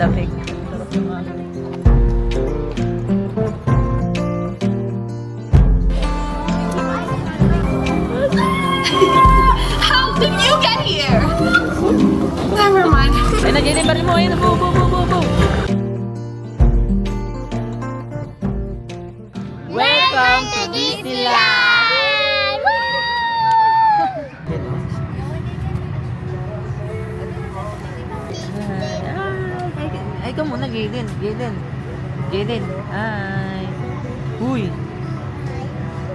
lamig. Sarap yung hangin. How did you get here? Never mind. Ayun na, Jaden, baril mo. Ayun na, bo. Welcome to Disneyland! Ay, ikaw muna, Jaden. Ay. Uy.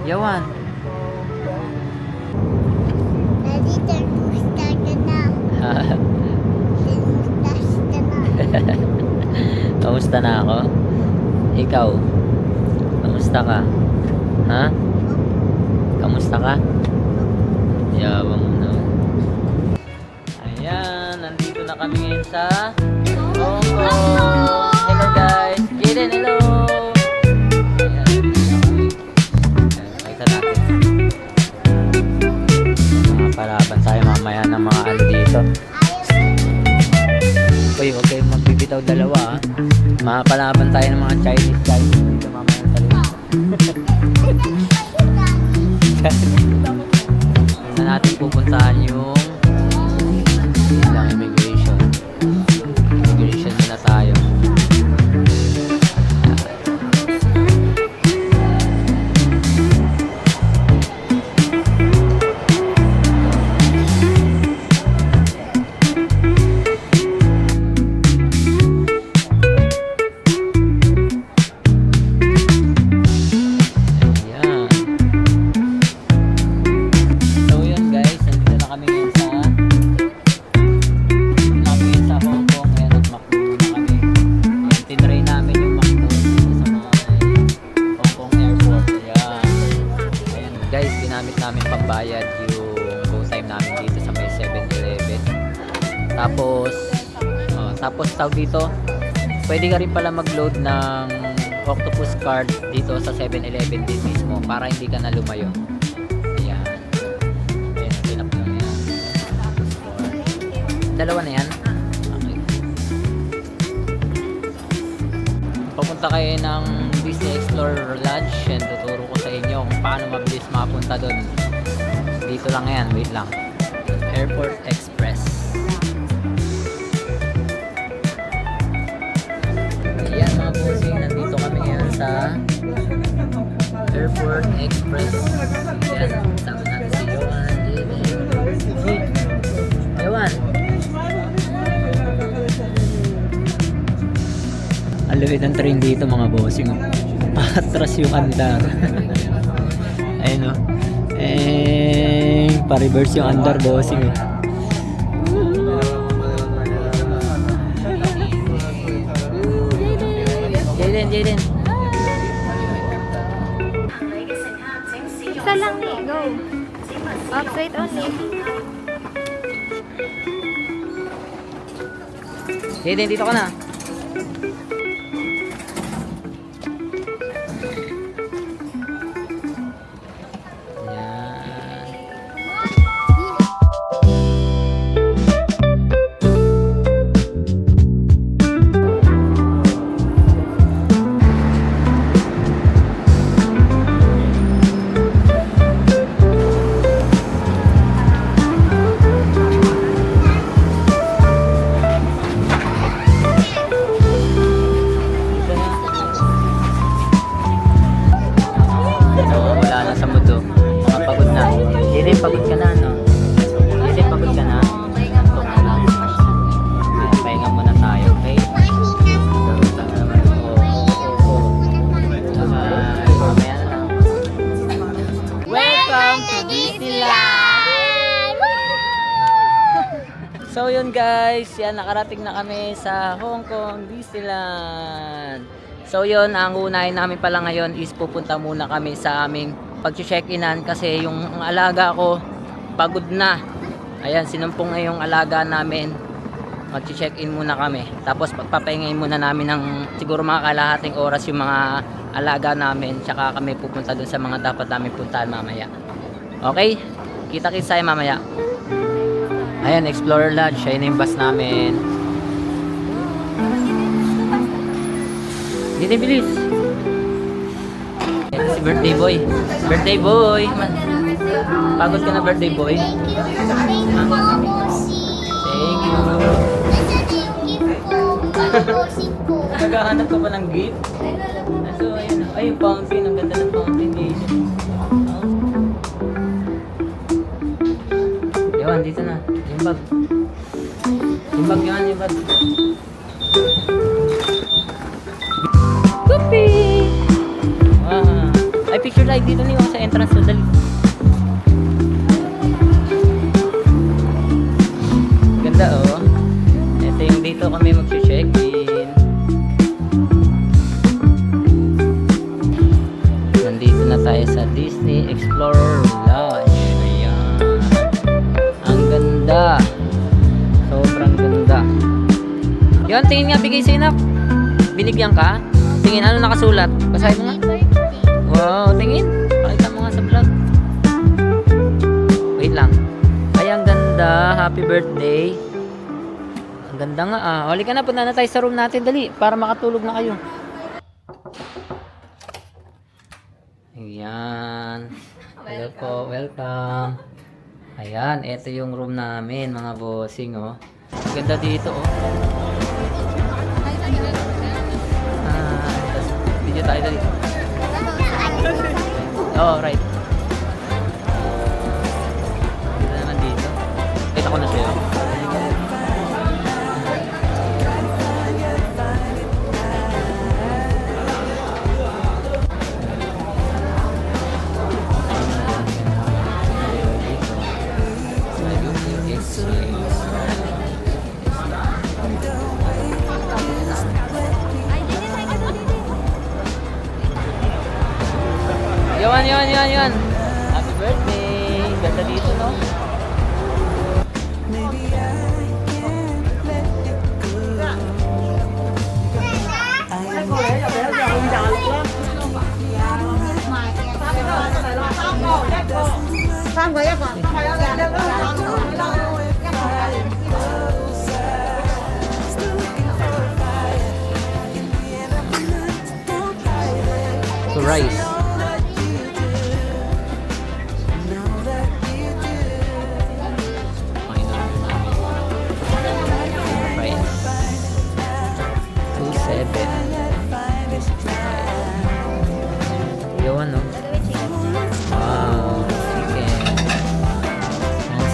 Yawan. Daddy, termusta ka na. Termusta ka na. Kamusta na ako? Ikaw? Kamusta ka? Ha? Kamusta ka? Yabang mo na. Ayan, nandito na kami ngayon sa Hong Kong. Hello guys. Jaden, hello. Ayan. Pakita natin. Mga palaban tayo mamaya ng mga ano dito. Uy, huwag kayong magbibitaw dalawa, ha? Makapalaban tayo ng mga Chinese guys dito mamaya sa loob. Na natin pupuntahan yung ilang immigration muna tayo. Namin pambayad yung go time namin dito sa may 7-Eleven. Tapos tawag dito, pwede ka rin pala mag-load ng Octopus card dito sa 7-Eleven din mismo para hindi ka na lumayo. Ayan. Ayan, pinap lang yan. Dalawa na yan. Okay. Papunta kayo ng Disney Explorer Lodge and tuturo ko sa inyo kung paano mabilis makapunta doon. Dito lang yan, wait lang. Airport Express. Ayan mga bossing, nandito kami ngayon sa Airport Express. Ayan, sama natin si Yohan. Yohan! Ang lupit ng train dito mga bossing. Patras yung andar. Ayun o. Pa-reverse yung andar bossing. Jaden. Isa lang eh, go. Upside only. Jaden, dito ka na. Pagod ka na, no? Kasi pagod ka na. Pahinga muna tayo, okay? Welcome to Disneyland! So yun guys, yan, nakarating na kami sa Hong Kong Disneyland. So yun, ang unahin namin pala ngayon is pupunta muna kami sa aming pag-check-inan kasi yung alaga ko pagod na. Ayan, sinumpong na yung alaga namin. Mag-check-in muna kami. Tapos pagpapahingayin muna namin ng siguro mga kalahating oras yung mga alaga namin. Tsaka kami pupunta dun sa mga dapat namin puntahan mamaya. Okay? Kita-kits tayo mamaya. Ayan, Explorer Lodge. Ayun yung bus namin. Dito, bilis. Ito si birthday boy. Birthday boy. Pagod ka na, birthday boy. Thank you. Thank you, Mama Bossy. Thank you. Nasaan yung gift ko? Mama Bossy ko. Naghahanap ka pa ng gift? So, ayun. Ay, yung fountain. Ang ganda ng fountain. Yawan, dito na. Yung bag. Yung bag yan, yung bag. Gupi! Wow. Ay, picture like dito niyo sa entrance. So, dali. Ganda, oh. Ito yung dito kami mag-check-in. Nandito na tayo sa Disney Explorer Lodge. Ayan. Ang ganda. Sobrang ganda. Yan, tingin nga, bigay sa'yo na. Binigyan ka? Tingin, ano nakasulat? Basahin mo nga. Wow, tingin. Pakita mo nga sa vlog. Wait lang. Ay, ang ganda. Happy birthday. Ang ganda nga ah. Huli ka na, punta na tayo sa room natin. Dali, para makatulog na kayo. Ayan. Hello po, welcome. Ayan, ito yung room namin, mga bossing, oh. Ang ganda dito, oh. Tas video tayo dali. Oh, right. Ganda naman dito. Kita ko na sa'yo. Yan. Happy birthday. Ganda dito, no? So, rice.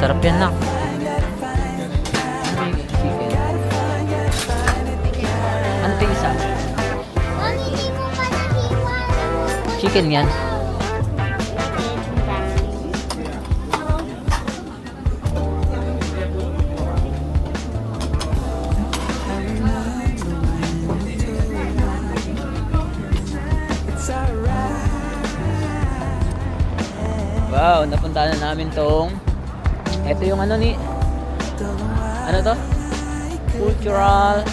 Sarap yan, nak. Chicken. Ano ito isa? Hindi mo pa nahiwa. Chicken yan. Wow, napunta na namin tong ito yung ano ni ano to? Cultural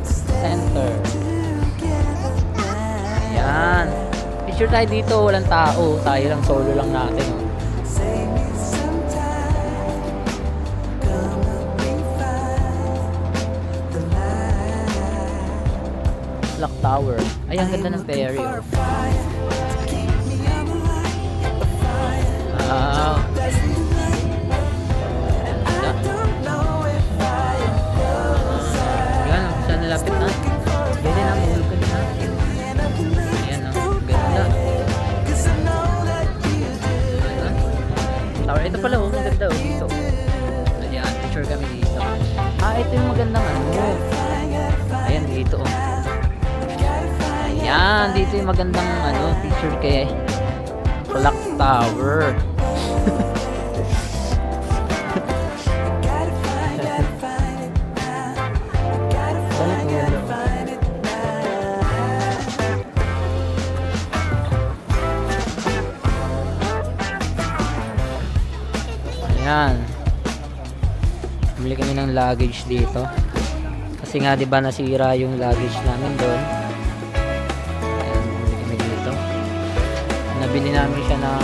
Center. Ayan. Picture tayo dito, walang tao. Tayo lang, solo lang natin. Oh. Clock Tower. Ay, ang ganda ng ferry. Oh. Wow. Yan, saan nalapit na? Pwede na, mahulog ka na. Ayan, oh. Ganda. Tower, ito pala, oh. Ang ganda, oh. Dito. Ayan, picture kami dito. Ah, ito yung magandang ano. Ayan, dito, oh. Ayan, dito yung magandang ano, picture kay Clock Tower. Ayan. Bumili kami ng luggage dito. Kasi nga 'di ba nasira yung luggage namin doon. Ayan, bumili kami dito. Nabili namin siya ng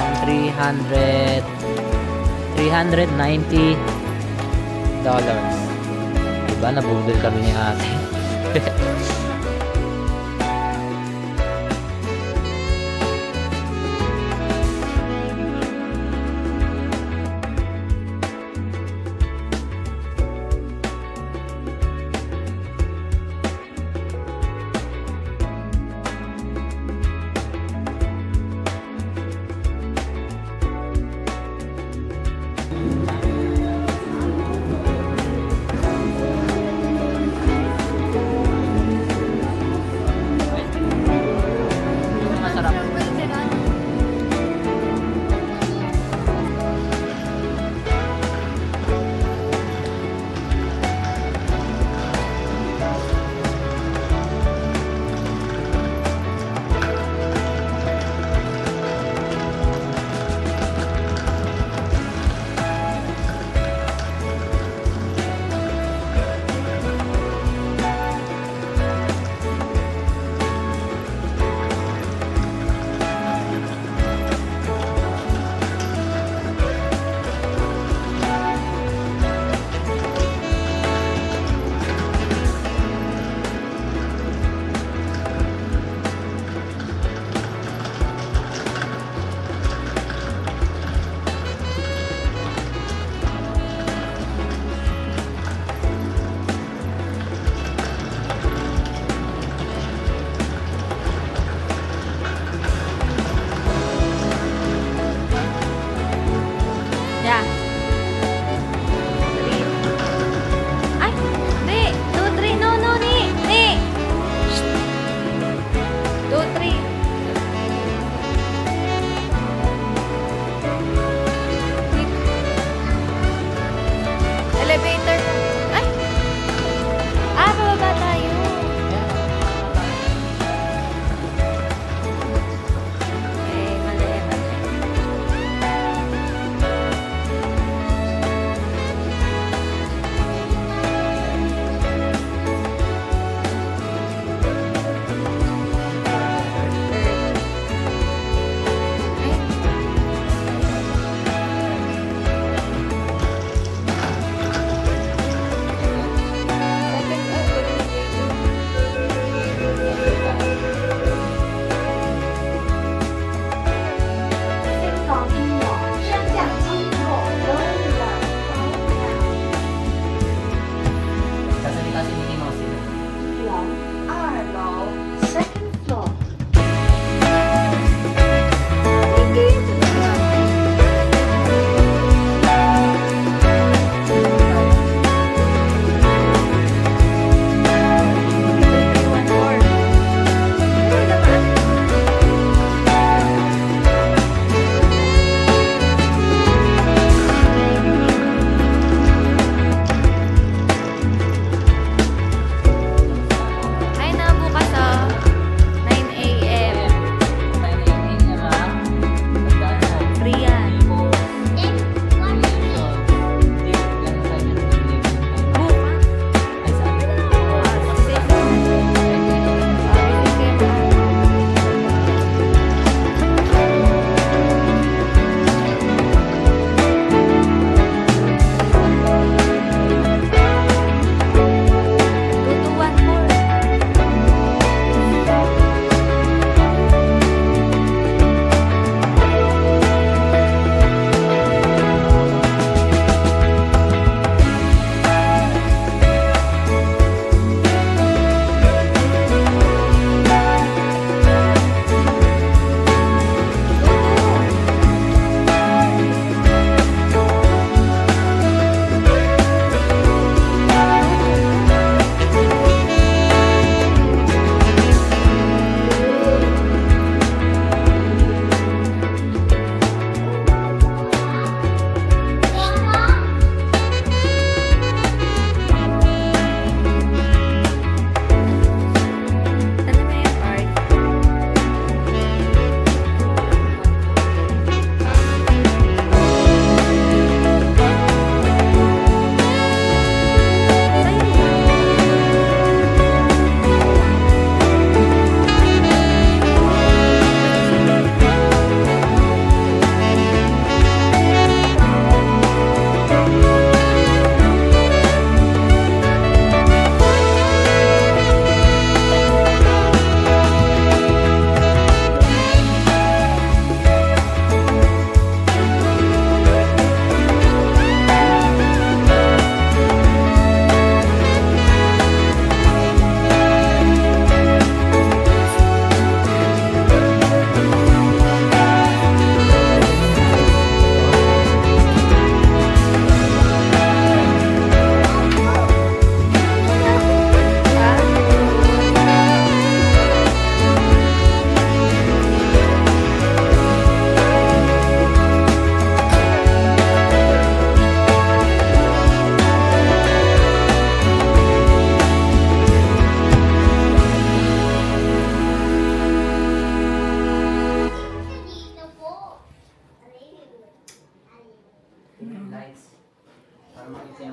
$390. Diba? Nabudol kami ni ate.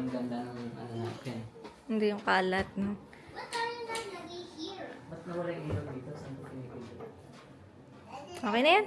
ang ganda ng ano natin. Hindi yung kalat, no? What are you not lagi here? Ba't nawala yung ilaw dito? Saan ko pinipindot? Okay na yan.